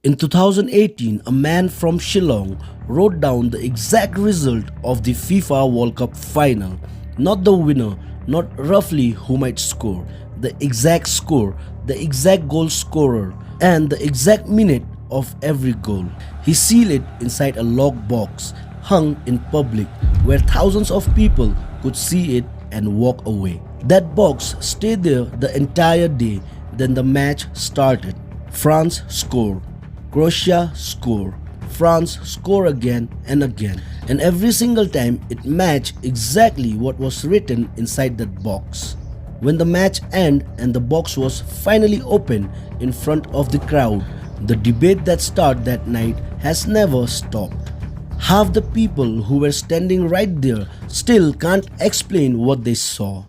In 2018, a man from Shillong wrote down the exact result of the FIFA World Cup Final. Not the winner, not roughly who might score, the exact score, the exact goal scorer, and the exact minute of every goal. He sealed it inside a locked box, hung in public, where thousands of people could see it and walk away. That box stayed there the entire day. Then the match started. France score, Croatia score, France score again and again, and every single time it matched exactly what was written inside that box. When the match ended and the box was finally opened in front of the crowd, the debate that started that night has never stopped. Half the people who were standing right there still can't explain what they saw.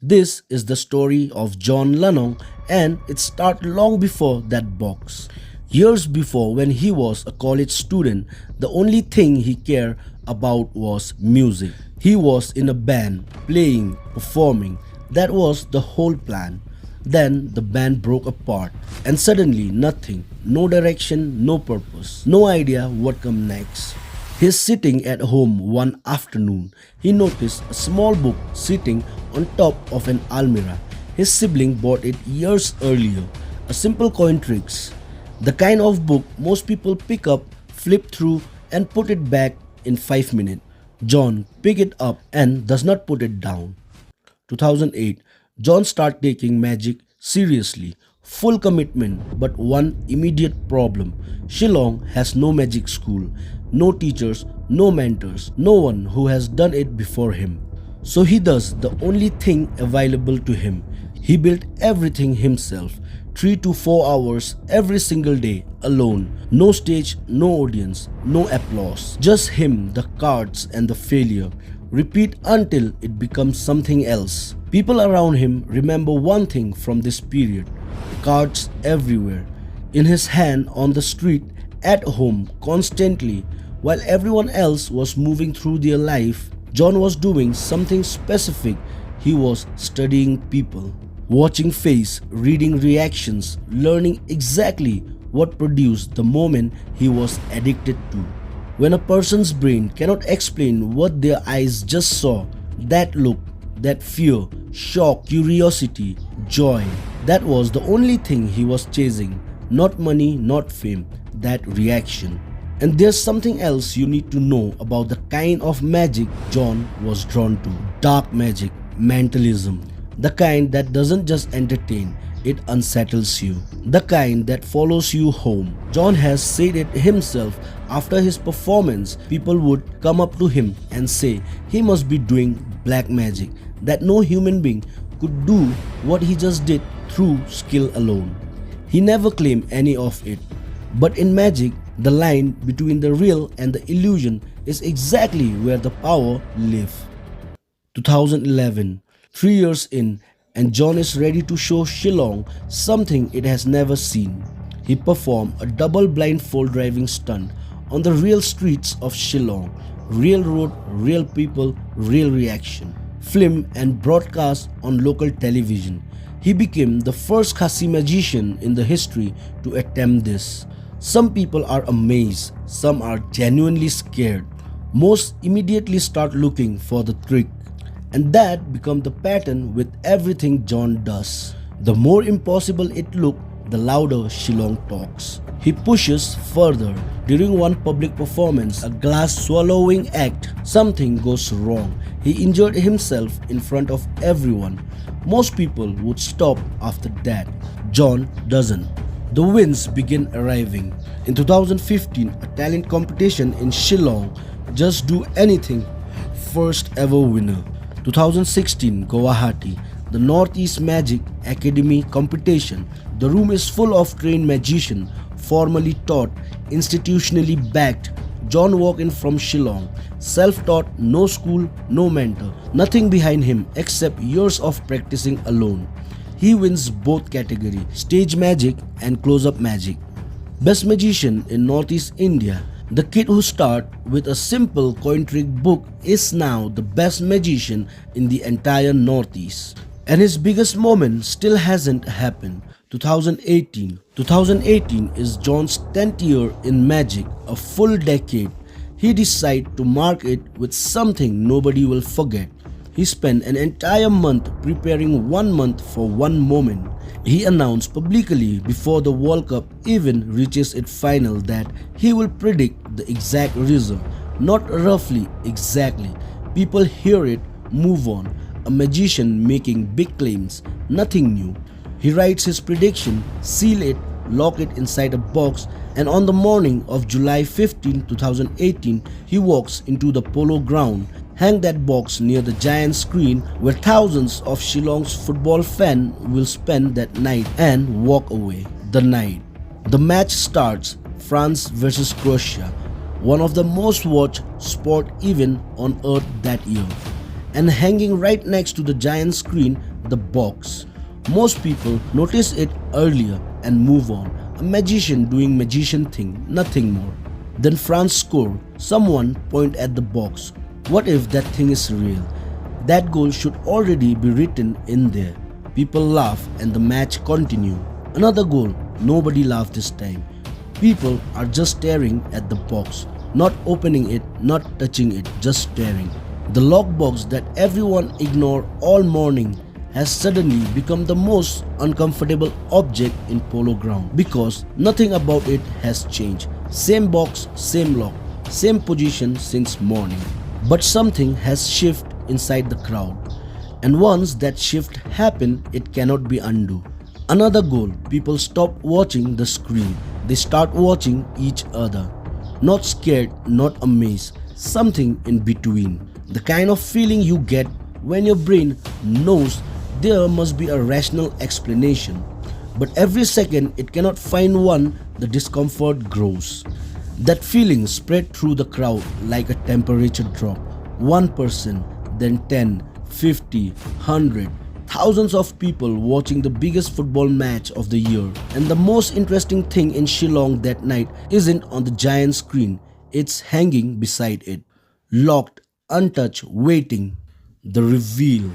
This is the story of John Lanong, and it started long before that box. Years before, when he was a college student, the only thing he cared about was music. He was in a band, playing, performing. That was the whole plan. Then the band broke apart, and suddenly nothing, no direction, no purpose, no idea what come next. He's sitting at home one afternoon. He noticed a small book sitting on top of an almirah. His sibling bought it years earlier. A simple coin tricks. The kind of book most people pick up, flip through and put it back in 5 minutes. John picked it up and does not put it down. 2008, John started taking magic seriously. Full commitment, but one immediate problem. Shillong has no magic school, no teachers, no mentors, no one who has done it before him. So he does the only thing available to him. He built everything himself, 3 to 4 hours every single day, alone. No stage, no audience, no applause. Just him, the cards and the failure. Repeat until it becomes something else. People around him remember one thing from this period. Cards everywhere. In his hand, on the street, at home, constantly. While everyone else was moving through their life, John was doing something specific. He was studying people. Watching face, reading reactions, learning exactly what produced the moment he was addicted to. When a person's brain cannot explain what their eyes just saw, that look, that fear, shock, curiosity, joy, that was the only thing he was chasing. Not money, not fame, that reaction. And there's something else you need to know about the kind of magic John was drawn to. Dark magic, mentalism. The kind that doesn't just entertain, it unsettles you. The kind that follows you home. John has said it himself. After his performance, people would come up to him and say he must be doing black magic, that no human being could do what he just did through skill alone. He never claimed any of it. But in magic, the line between the real and the illusion is exactly where the power lives. 2011, 3 years in, and John is ready to show Shillong something it has never seen. He performed a double blindfold driving stunt on the real streets of Shillong. Real road, real people, real reaction. Film and broadcast on local television. He became the first Khasi magician in the history to attempt this. Some people are amazed, some are genuinely scared. Most immediately start looking for the trick. And that becomes the pattern with everything John does. The more impossible it looks, the louder Shillong talks. He pushes further. During one public performance, a glass swallowing act, something goes wrong. He injured himself in front of everyone. Most people would stop after that. John doesn't. The wins begin arriving. In 2015, a talent competition in Shillong, Just Do Anything, first ever winner. 2016 Guwahati, the Northeast Magic Academy competition. The room is full of trained magicians, formally taught, institutionally backed. John walked in from Shillong, self-taught, no school, no mentor, nothing behind him except years of practicing alone. He wins both categories, stage magic and close-up magic. Best magician in Northeast India. The kid who started with a simple coin trick book is now the best magician in the entire Northeast. And his biggest moment still hasn't happened. 2018. 2018 is John's 10th year in Magic, a full decade. He decided to mark it with something nobody will forget. He spent an entire month preparing 1 month for one moment. He announced publicly before the World Cup even reaches its final that he will predict the exact result, not roughly, exactly. People hear it, move on. A magician making big claims, nothing new. He writes his prediction, seal it, lock it inside a box, and on the morning of July 15, 2018, he walks into the Polo ground, hang that box near the giant screen where thousands of Shillong's football fans will spend that night and walk away. The night. The match starts, France versus Croatia, one of the most watched sport events on earth that year. And hanging right next to the giant screen, the box. Most people notice it earlier and move on. A magician doing magician thing, nothing more. Then France score. Someone point at the box. What if that thing is real? That goal should already be written in there. People laugh and the match continue. Another goal. Nobody laughed this time. People are just staring at the box, not opening it, not touching it, just staring. The lockbox that everyone ignored all morning has suddenly become the most uncomfortable object in Polo ground because nothing about it has changed. Same box, same lock, same position since morning. But something has shifted inside the crowd. And once that shift happens, it cannot be undone. Another goal, people stop watching the screen. They start watching each other. Not scared, not amazed, something in between. The kind of feeling you get when your brain knows there must be a rational explanation. But every second it cannot find one, the discomfort grows. That feeling spread through the crowd like a temperature drop. One person, then 10, 50, 100, thousands of people watching the biggest football match of the year. And the most interesting thing in Shillong that night isn't on the giant screen, it's hanging beside it. Locked, untouched, waiting. The reveal.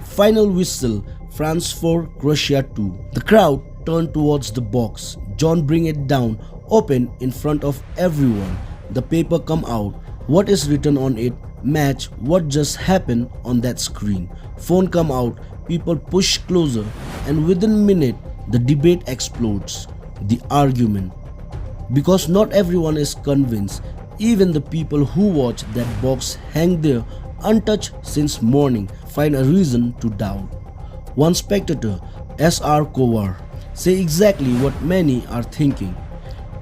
Final whistle, France 4, Croatia 2. The crowd turned towards the box. John bring it down, open in front of everyone. The paper come out. What is written on it match what just happened on that screen. Phone come out, people push closer, and within minute the debate explodes. The argument. Because not everyone is convinced. Even the people who watch that box hang there untouched since morning find a reason to doubt. One spectator, S.R. Kowar, say exactly what many are thinking.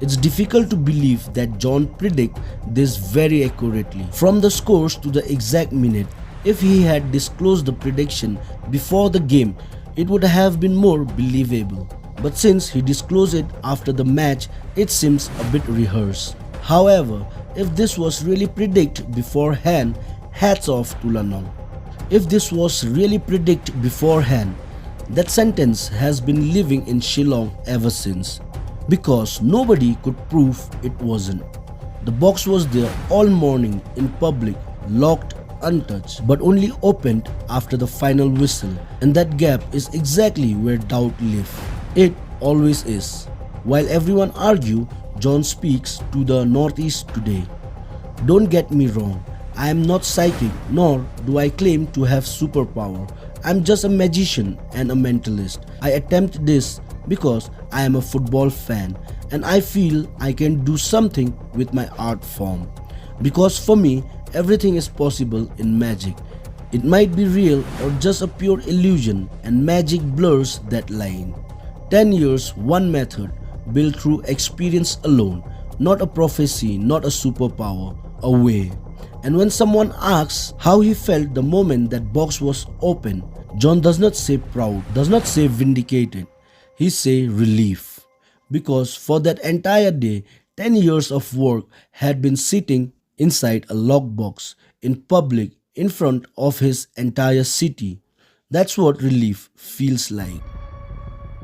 It's difficult to believe that John predict this very accurately, from the scores to the exact minute. If he had disclosed the prediction before the game, it would have been more believable. But since he disclosed it after the match, it seems a bit rehearsed. However, if this was really predicted beforehand, hats off to Lanong. If this was really predicted beforehand, that sentence has been living in Shillong ever since. Because nobody could prove it wasn't. The box was there all morning in public, locked, untouched, but only opened after the final whistle. And that gap is exactly where doubt lives. It always is. While everyone argue, John speaks to the Northeast today. Don't get me wrong, I am not psychic, nor do I claim to have superpower. I'm just a magician and a mentalist. I attempt this because I am a football fan and I feel I can do something with my art form. Because for me, everything is possible in magic. It might be real or just a pure illusion, and magic blurs that line. 10 years, one method, built through experience alone, not a prophecy, not a superpower, a way. And when someone asks how he felt the moment that box was open, John does not say proud, does not say vindicated. He say relief. Because for that entire day, 10 years of work had been sitting inside a locked box, in public, in front of his entire city. That's what relief feels like.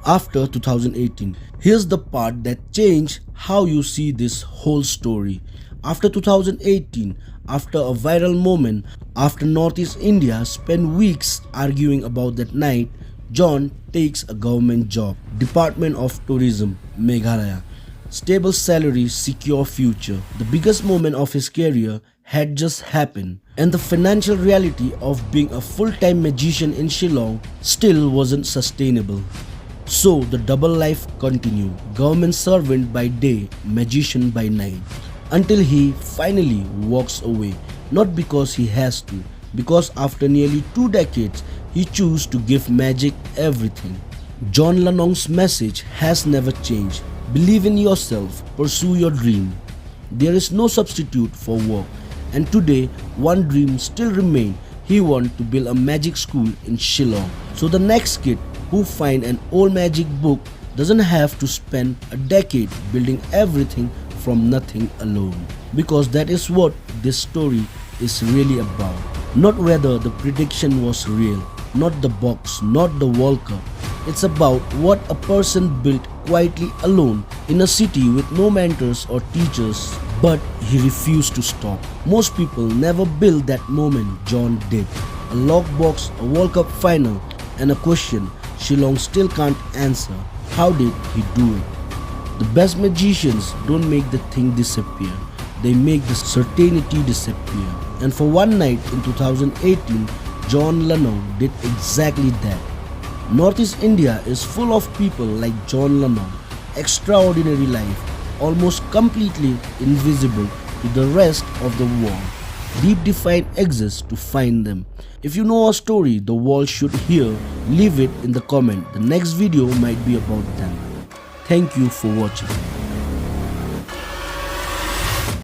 After 2018, here's the part that changed how you see this whole story. After 2018, after a viral moment, after Northeast India spent weeks arguing about that night, John takes a government job, Department of Tourism, Meghalaya. Stable salary, secure future. The biggest moment of his career had just happened, and the financial reality of being a full-time magician in Shillong still wasn't sustainable. So the double life continued, government servant by day, magician by night, until he finally walks away, not because he has to, because after nearly 2 decades, he chose to give magic everything. John Lanong's message has never changed. Believe in yourself, pursue your dream. There is no substitute for work, and today one dream still remains. He wants to build a magic school in Shillong. So the next kid who find an old magic book doesn't have to spend a decade building everything from nothing alone. Because that is what this story is really about. Not whether the prediction was real, not the box, not the World Cup. It's about what a person built quietly alone in a city with no mentors or teachers, but he refused to stop. Most people never build that moment John did. A locked box, a World Cup final, and a question Shillong still can't answer. How did he do it? The best magicians don't make the thing disappear. They make the certainty disappear. And for one night in 2018, John Lanong did exactly that. Northeast India is full of people like John Lanong. Extraordinary life, almost completely invisible to the rest of the world. Deep defined exits to find them. If you know a story the world should hear, leave it in the comment. The next video might be about them. Thank you for watching.